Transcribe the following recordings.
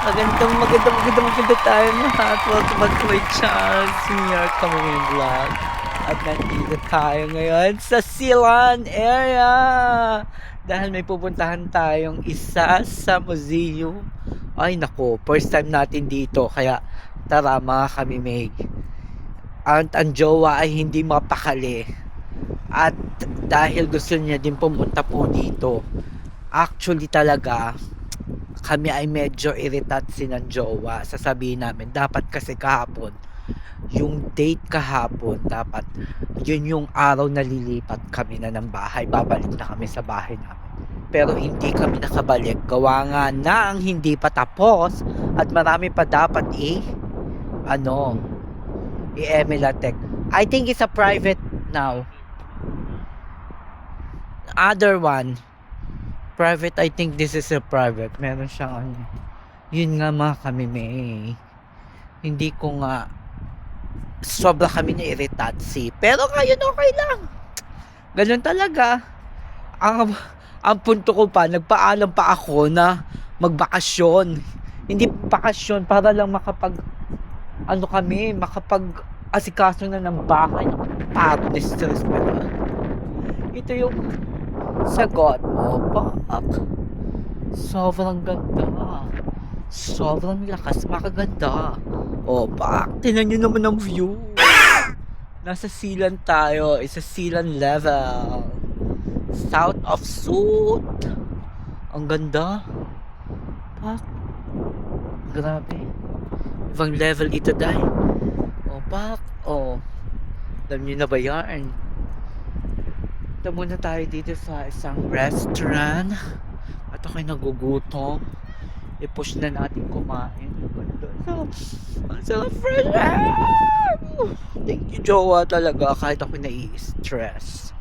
Maganda tayo lahat. Welcome back to my channel, Senior Kaming Vlog. At nandito tayo ngayon sa Silan area. Dahil may pupuntahan tayong isa sa museum. Ay nako, first time natin dito. Kaya tara mga kamimig. Ang jowa ay hindi mapakali. At dahil gusto niya din pumunta po dito. Actually talaga, kami ay medyo irritate ng jowa. Sasabihin namin, dapat kasi kahapon, yung date kahapon, dapat yun yung araw na lilipat kami na ng bahay. Babalik na kami sa bahay namin. Pero hindi kami nakabalik. Gawa nga na ang hindi pa tapos at marami pa dapat i-Emilatech. I think it's a private now. Other one, private, I think this is a private. Meron siyang ano. Yun nga mga kami hindi ko nga sobra kami na irritate. Pero ngayon okay lang. Ganun talaga. Ang punto ko pa, nagpaalam pa ako na magbakasyon. Hindi bakasyon para lang makapag asikaso na ng bahay. Pagod na stress. Pero ito yung sagot. Pak. Sobrang ganda. Sobrang lakas makaganda. Pak. Tingnan nyo naman ang view. Nasa Silan tayo. It's a Silan level. South of Suit. Ang ganda. Pak. Grabe. Ibang level ito dahil. Pak. Alam nyo na ba yan? Ito muna tayo dito sa isang restaurant. At ako'y nagugutom. I-push na natin kumain. Ang sarap fresh air! Thank you, jowa talaga. Kahit ako'y nai-stress.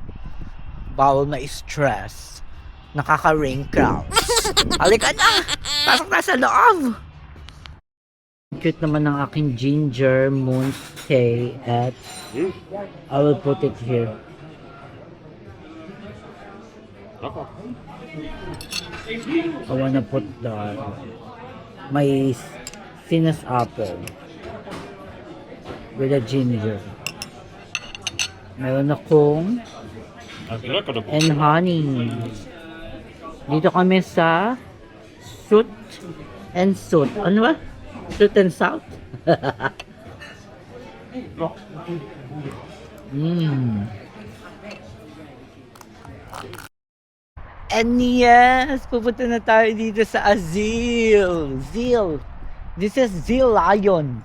Bawal na stress. Nakaka-wrinkles. Halika na! Pasok na sa loob! Cute naman ng aking ginger moonstay at I will put it here. I wanna put my sinus apple with a ginger. Meron akong and honey. Dito kami sa Suit and Suit. Ano ba? Suit and South? And yes, pupunta na tayo dito sa Zeal. This is Zeal Lion.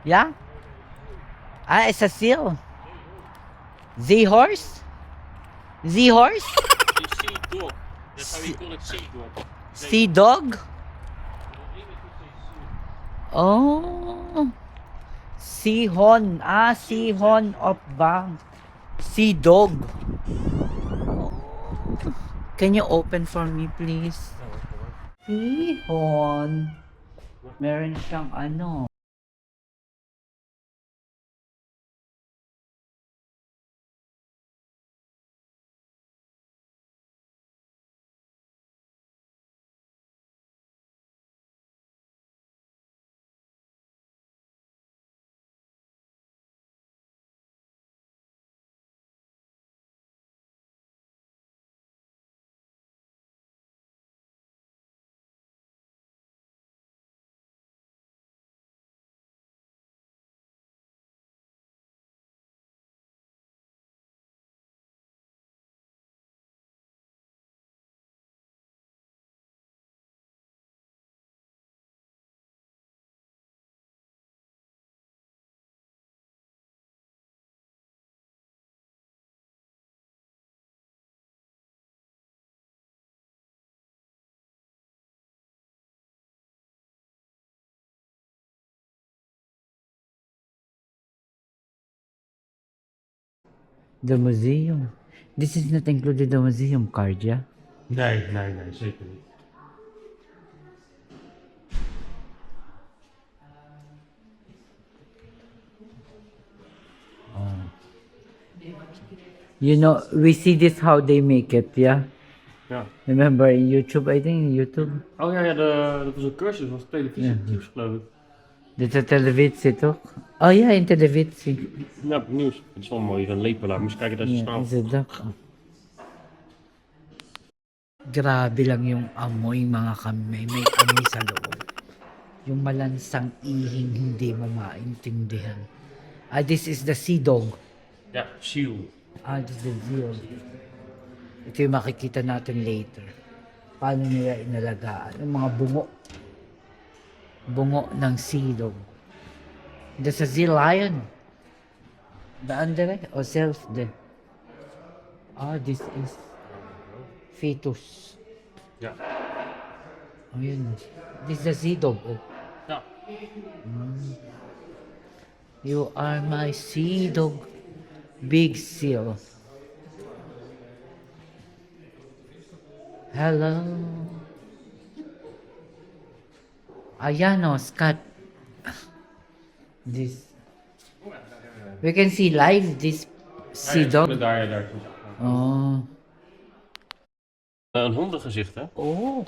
Yeah? It's a Zeal. Z-horse? Z-horse? Sea dog. That's how we call it, sea dog. Sea dog? Oh. Sihon. Sihon of Bang. Sea dog. Can you open for me, please? Sihon. Meron siyang ano. The museum. This is not included the museum card, yeah? Nee, zeker niet. You know, we see this how they make it, yeah? Ja. Remember in YouTube, I think, YouTube. Oh ja, dat was een cursus, was televisienieuws geloof ik. Dit is televisie, toch? Oh ja, in televisie. Ja, nieuws. Het is wel mooi, een lepelaar. Moest kijken dat je Ja, snel. is het ook. Grabe lang yung amoy, mga kamay. May amoy sa loob. Yung malansang ihing hindi mo maintindihan. This is the sea dog. Ja, seal. This is the seal. Ito yung makikita natin later. Paano nila inalagaan. Yung mga bungo. Bungo ng sea dog. There's a sea lion. Daan dire? O self din? This is fetus. Ja. Oh, yun. This is the sea dog. Oh. Ja. You are my sea dog. Big seal. Hello. Ayan o, Scott. This. We can see live this sea dog. Daar. Oh. Een hondengezicht, hè? Oh.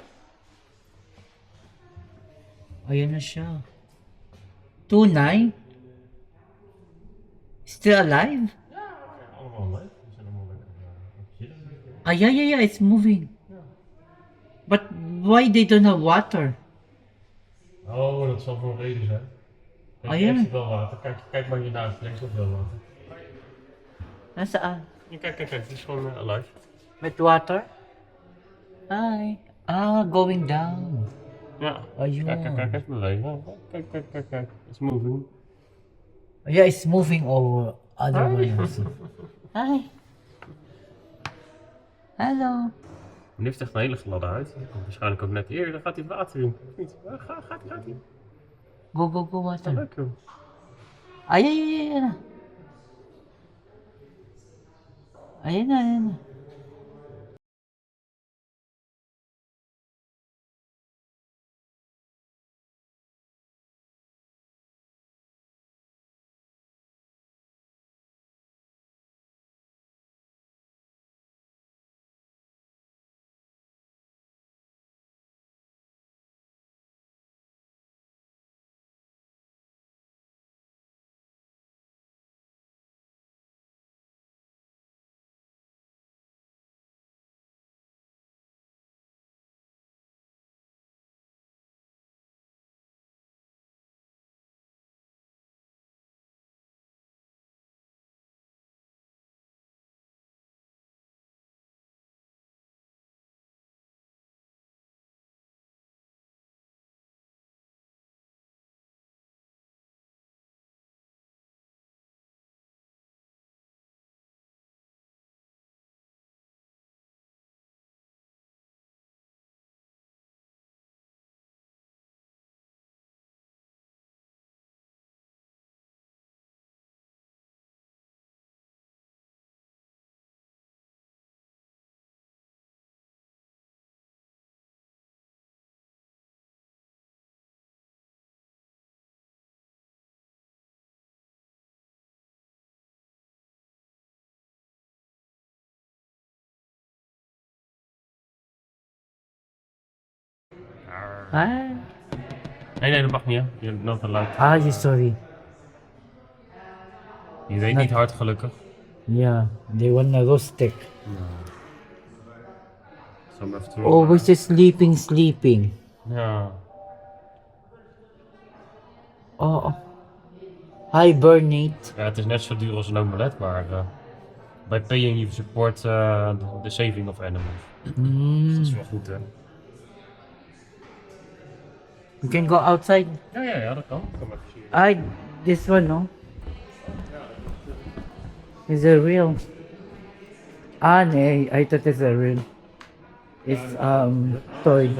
Ayan na siya. Tunay? Still alive? Allemaal leuk. Die zijn allemaal leuk. Yeah, it's moving. But why they don't have water? Oh, dat zal voor een reden zijn. Oh, ja. Heeft wel water. Kijk maar hiernaast, er is ook wel water. Nasaan? Ja, kijk, het is gewoon alive. With water? Hi. Going down. Ja. Ayun. Kijk, het bewegen. Kijk. It's moving. Yeah, it's moving over other way also. Hi. Hallo. Die heeft echt een hele gladde huid. Die komt waarschijnlijk ook net eerder. Dan gaat hij het water in. Niet? Gaat hij? Go, Dat water. leuk joh. Ayan na. Ayan na. Hi. Nee, dat mag niet hè. Je hebt nog een luid. Sorry. Je weet niet hard gelukkig. Yeah, they want a roasted. Zal hem even terug. Always just sleeping. Ja. Oh. Hibernate. Ja, het is net zo duur als een omelet, maar bij paying you support the saving of animals. Dus dat is wel goed hè. You can go outside. Ja, dat kan. Kom even zien. This one, no? Is it real? Nee, I thought it's a real. It's toy.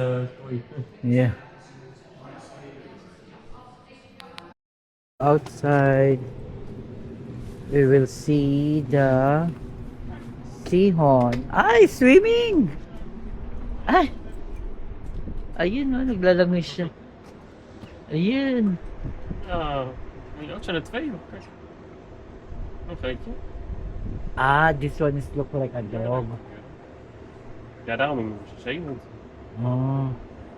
Yeah. Outside, we will see the seahorn. Swimming! Ayun, no, naglalangoy siya. Ayun. Ja, dat zijn er twee. Kijk. Nog eentje. This one is look like a dog. Ja, daarom noemen we ze zeehond. Oh,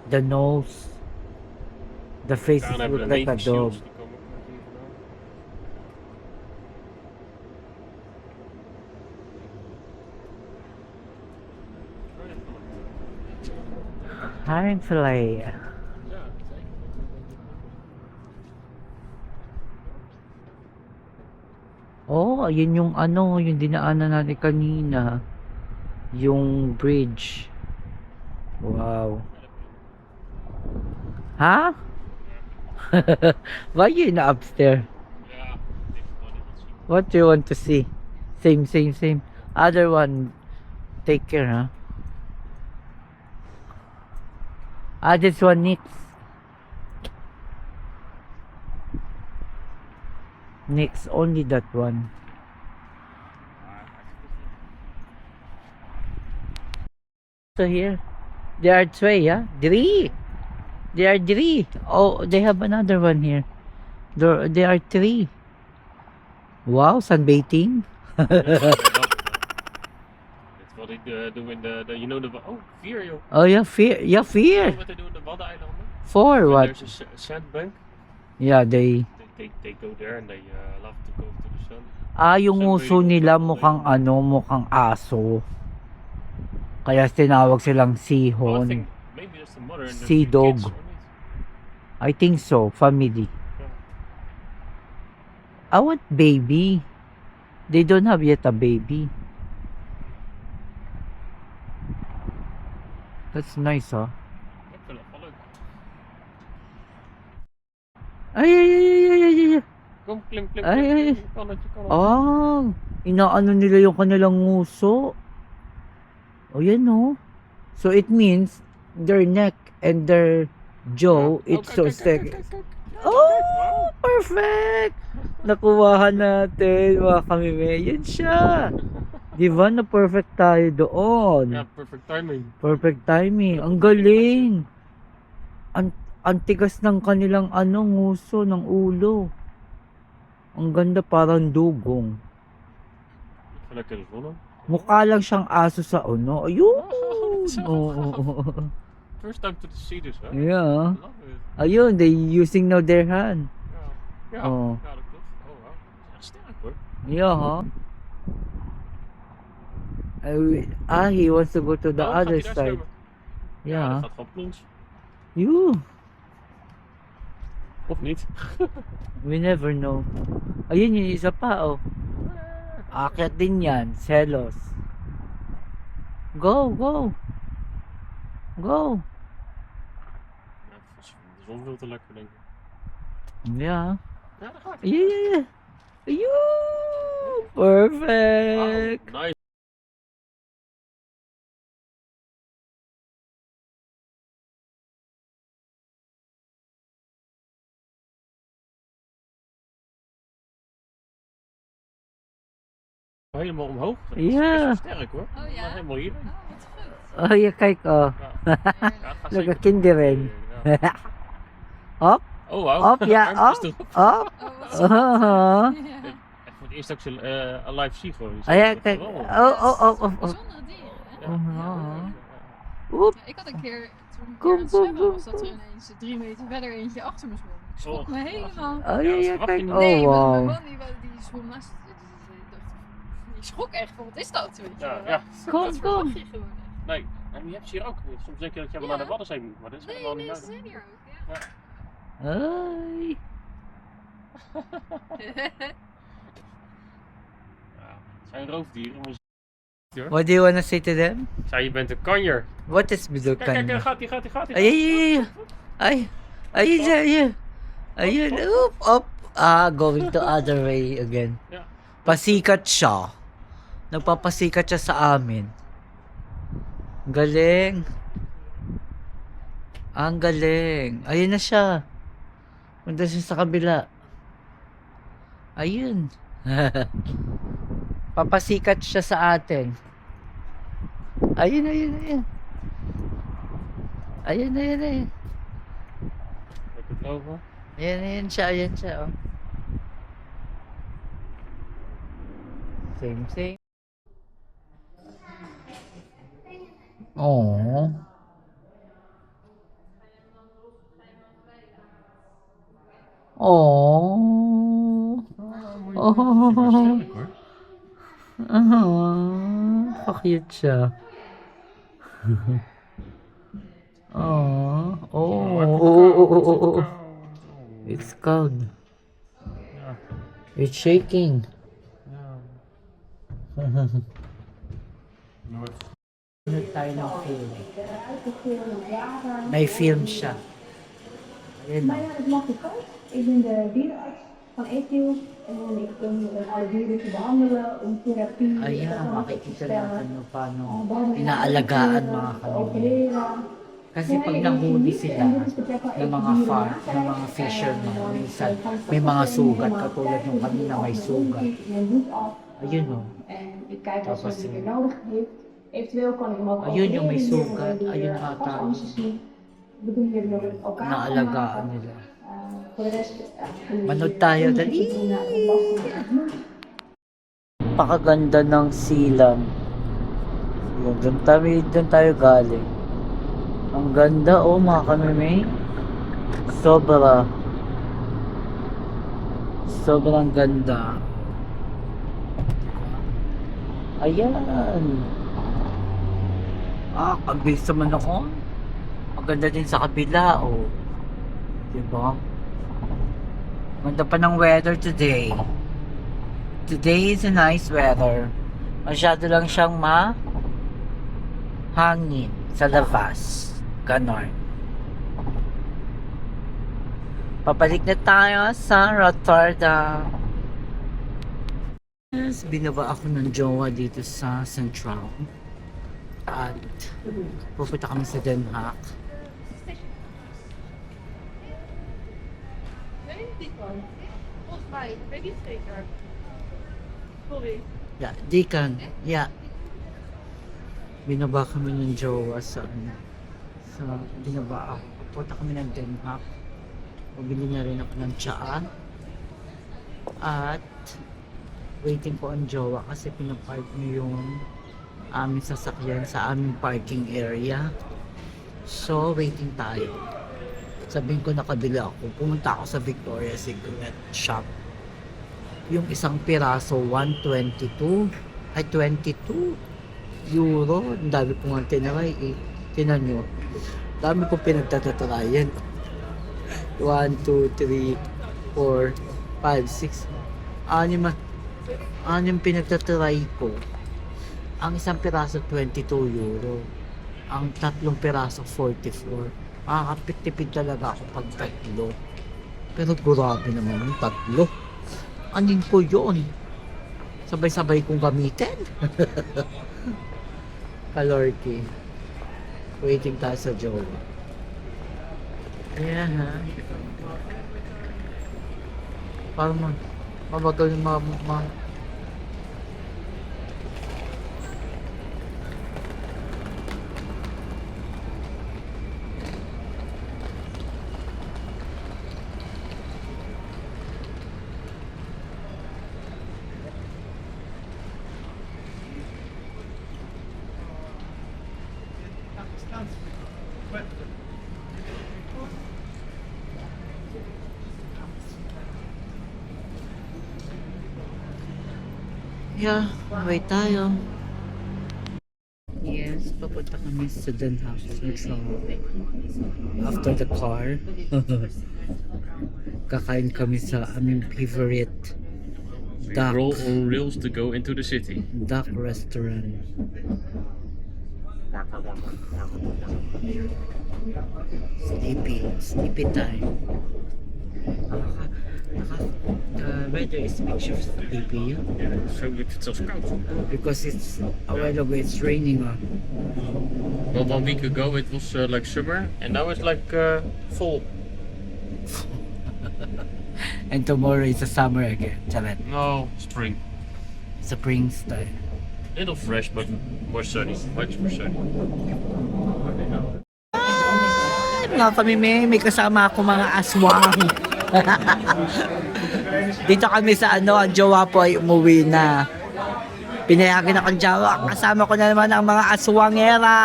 the nose. The face Daarna look hebben we de like a Navy dog. Seals, die komen ook uit hier vandaan. Haringfilet. Ja, zeker. Oh, ayun yung ano, yung dinaanan natin kanina. Yung bridge. Wow. Ha? Why you na upstairs? Ja, ik heb het nog niet gezien. What do you want to see? Same. Other one, take care, huh? This one next. Next, only that one. So here, there are three, yeah? Three. There are three. Oh, they have another one here. There are three. Wow, sunbathing. That's what they do in the you know the vier joh. Oh yeah, fear. Yeah, You know fear. what they do in the Waddeneilanden? For When what? there's a sandbank, Yeah, they. they go there and they love to go to the sun. Yung uso nila mukhang mukhang aso. Kaya tinawag silang Well, I sihon. think maybe that's the mother and the Sea three dog. kids, or not? I think so, family. I want baby. They don't have yet a baby. That's nice, huh? Ik vind het wel leuk. Ay. Kom, klim. Ay. Je kan het. Inaano nila yung kanilang nguso. Oh, yan, no? So, it means their neck and their jaw, it's so thick. Oh, perfect! Nakuwahan natin, mga kamime. Yan siya. Di ba, na perfect tayo doon. Ja, perfect timing. Perfect timing. Ang galing. Ang tigas ng kanilang nguso ng ulo. Ang ganda, parang dugong. Ik vind lekker zonnen. Mukha lang siyang aso sa uno. Ayun. Oo. First time to see this, hè? Yeah. I love it. Ayun, they using now their hand. Ja, Oh. ja, dat klopt. Oh, wow. Dat is echt sterk hoor. Yeah, huh? He wants to go to the Oh, other gaat hij daar side. zwemmen? Ja, Yeah. dat gaat gewoon plons. You. Of niet? We never know. Ayun, yung isa pa, oh. Akyat din yan. Selos. Go. Ja, de zon veel te lekker, denk ik. Yeah. Ja, daar gaat Yeah. Ayun. Perfect. Wow, nice. Helemaal omhoog. Dat is Ja. best wel sterk hoor. Oh ja? Maar helemaal hier. Oh, wat goed. Oh, yeah, kijk, oh. Ja, het gaat zeker Nagkakindi rin. Ja. Op, Oh wow. op, ja, Armpjes op, erop. op. Oh, wat Oh. goed. Ja. Echt voor het eerst dat ik ze live zie gewoon. Dus Oh, ja, dat is kijk. geweldig. Oh. Bijzondere dieren, hè? Ja. Oh. Oep. Ja, ik had een keer, toen ik Kom, aan het kom, zwemmen kom, was, dat er ineens 3 meter verder eentje achter me zwom. Ik schrok me helemaal. Oh, Ja, ja, dat ja, verwacht kijk. je niet. Oh, Nee, maar wow. mijn man die zwom naast. Ik schrok echt van, wat is dat? Weet je Ja, wel? ja. Kom, Wat verwacht kom. je gewoon echt? Nee, en die heb je hier ook. Soms denk je dat je wel Ja. naar de Waddenzee moet, maar dat is helemaal Nee, niet ze nodig. zijn hier ook, ja. Ay. Ja, het zijn roofdieren. Maar What do you wanna say to them? Zij, je bent een kanjer. What is bedoel Kijk, kijk, kan? gaat hij. Ay. Ayun. Oop, op. Going the other way again. Ja. Pasikat siya. Nagpapasikat siya sa amin. Galing. Ang galing. Ayun na siya. Punta siya sa kabila. Ayun. Papasikat siya sa atin. Ayun. Ayun. Lekker vlogen. Ayan siya, oh. Same. Oh. Oh. Oh. Waarschijnlijk hoor. Cute siya. Oh. Oh. It's cold. Ja. It's shaking. Ja. Ano tayo ng film? May film siya. Ayun. Mijn naam is Martin Koos. Ik ben de dierenarts van Eethiel. En ik kom alle dieren te behandelen om therapie Ayan, te makikita natin stellen. no, paano inaalagaan mga kanina. Opereren. Kasi pag nahuli sila ng mga farm, ng mga fishermen, minsan may mga sugat katulad ng kanina may sugat. Ayun o. En ik kijk als Tapos hij weer nodig heeft. Eventueel kan ik hem ook ayun yung may opereren, sugat, die, ayun ata pasangstjes zien. We doen hier nog elkaar inaalagaan nila. voor de rest Manood tayo, dali! Pakaganda ng silang. Yun, doon tayo galing. Ang ganda oh mga kamimay. Sobra. Sobrang ganda. Ayan. Kabilis naman ako. Ang ganda din sa kabila oh. Diba? Ganda pa ng weather today. Today is a nice weather. Masyado lang siyang hangin sa labas. Ganon. Papalik na tayo sa Rotterdam. Yes, binaba ako ng jowa dito sa Central. At pupunta kami sa Den Haag. Nee, dit one. Volgens mij, ik weet niet zeker. Sorry. Yeah, di kan. Yeah. Binaba kami ng jowa sa binaba ako. Punta kami ng Den Haag. Pabili na rin ako ng tsaa. At waiting ko ang jowa kasi pinapark niyo yung aming sasakyan sa aming parking area. So, waiting tayo. Sabihin ko nakabili ako. Pumunta ako sa Victoria's Secret shop. Yung isang piraso, 122. Ay, 22 euro. Ang dami ko nga tinaray eh. Tinan nyo. Dami ko pinagtatatarayan. 1, 2, 3, 4, 5, 6. Anim pinagtataray ko. Ang isang piraso, 22 euro. Ang tatlong piraso, 44. Makakapit-tipid talaga ako pag tatlo. Pero grabe naman yung tatlo. Anin ko yun. Sabay-sabay kong gamitin. Kalorki. Waiting tayo sa jowa. Ayan ha. Parang mabagal yung Yeah, wait tayo. Yes, papunta kami sa Den Haag. So, after the car, kakain kami sa aming favorite duck, Roll on rails to go into the city. duck restaurant. Sleepy time. The weather is picture sleepy, yeah? Ja, zo wordt het zelfs koud. Because it's a while ago it's raining. Well, 1 week ago it was like summer, and now it's like fall. And tomorrow is a summer again. Chalet. No, spring. Spring style. Little fresh, but more sunny. Much more sunny. Mga kami may kasama ako mga aswang. Dito kami sa ang jowa po ay umuwi na. Pinayagan akong jawa. Kasama ko na naman ang mga aswangera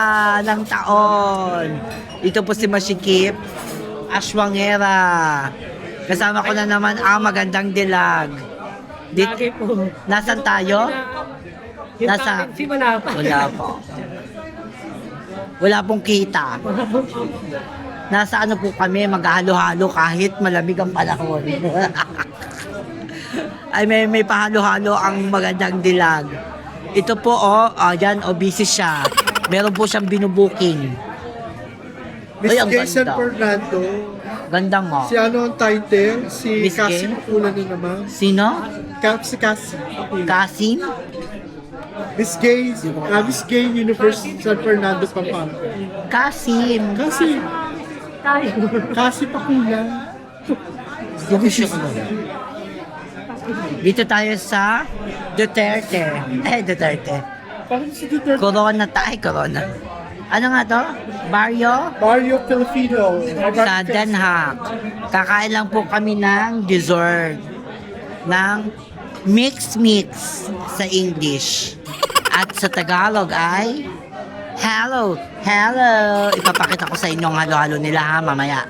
ng taon. Ito po si Masikip, aswangera. Kasama ko na naman ang magandang dilag. Lagi po. Nasaan tayo? Yung Nasa- vacancy wala pa. Wala po. Wala pong kita. Nasa ano po kami, maghalo-halo kahit malamig ang panahon. Ay may pahalo-halo ang magandang dilag. Ito po yan, busy siya. Meron po siyang binubuking. Miss Ay, ang Gay San ganda. Fernando. Ganda nga. Si ano ang title? Si Miss Cassie Gay? Makulan na naman. Sino? Si Cassie. Kasim? Miss Gay University San Fernando, Pampanga. Kasim. Cassie Pakulan. Dito tayo sa Duterte. Duterte. Parang si Duterte. Corona tayo, Corona. Ano nga to? Barrio? Barrio Filipino. Sa Den Haag. Kakain lang po kami ng dessert. Ng mix sa English. At sa Tagalog ay hello. Ipapakita ko sa inyo ang halo-halo nila ha, mamaya.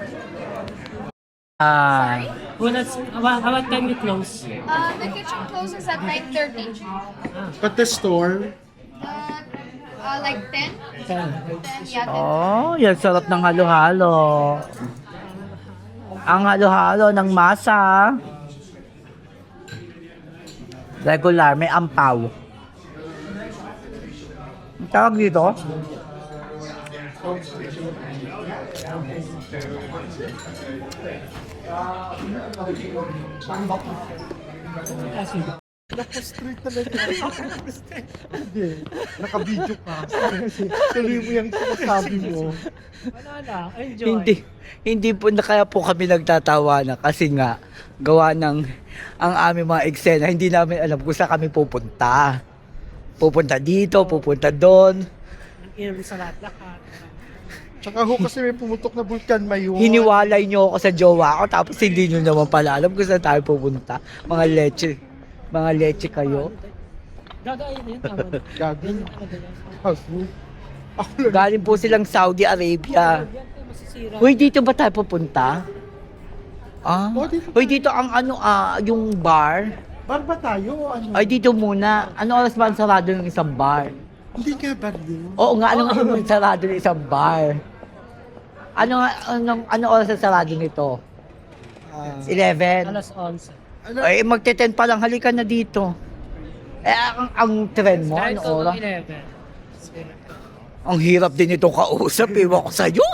Well, what time you close? The kitchen closes at 9:30. But the store, Like 10? 10, yeah, 10. Oh, yan sarap ng halo-halo. Ang halo-halo ng masa. Regular, may ampaw. Ang tawag dito? naka-street talaga. Hindi. Naka-video ka. Tuloy mo yung sinasabi mo. Wala na. Enjoy. Hindi po na kaya po kami nagtatawa na kasi nga gawa ng ang aming mga eksena, hindi namin alam kung saan kami pupunta. Pupunta dito, pupunta doon. Inom sa lahat-lahat. Tsaka ho kasi may pumutok na bulkan mayon. Hiniwalay nyo ako sa jowa ko tapos hindi nyo naman pala alam kung saan tayo pupunta. Mga leche kayo. Gagawin na yun. Tama na. Gagawin. Yan talaga yan. Ako lang. Galing po silang Saudi Arabia. Yan tayo masisira. Uy, dito ba tayo pupunta? Oh, dito. Uy, dito ang yung bar. Bar ba tayo? Ano? Ay, dito muna. Ano oras ba ang sarado ng isang bar? Hindi ka bar yun. Oo nga, ano nga yung sarado ng isang bar? Ano oras ang sarado nito? 11? Alas 11. Ano? Ay, magte-10 pa lang. Halika na dito. Ang tren mo, ano Kahit oras? 11. Ang hirap din itong kausap. Iwan ko sa'yo.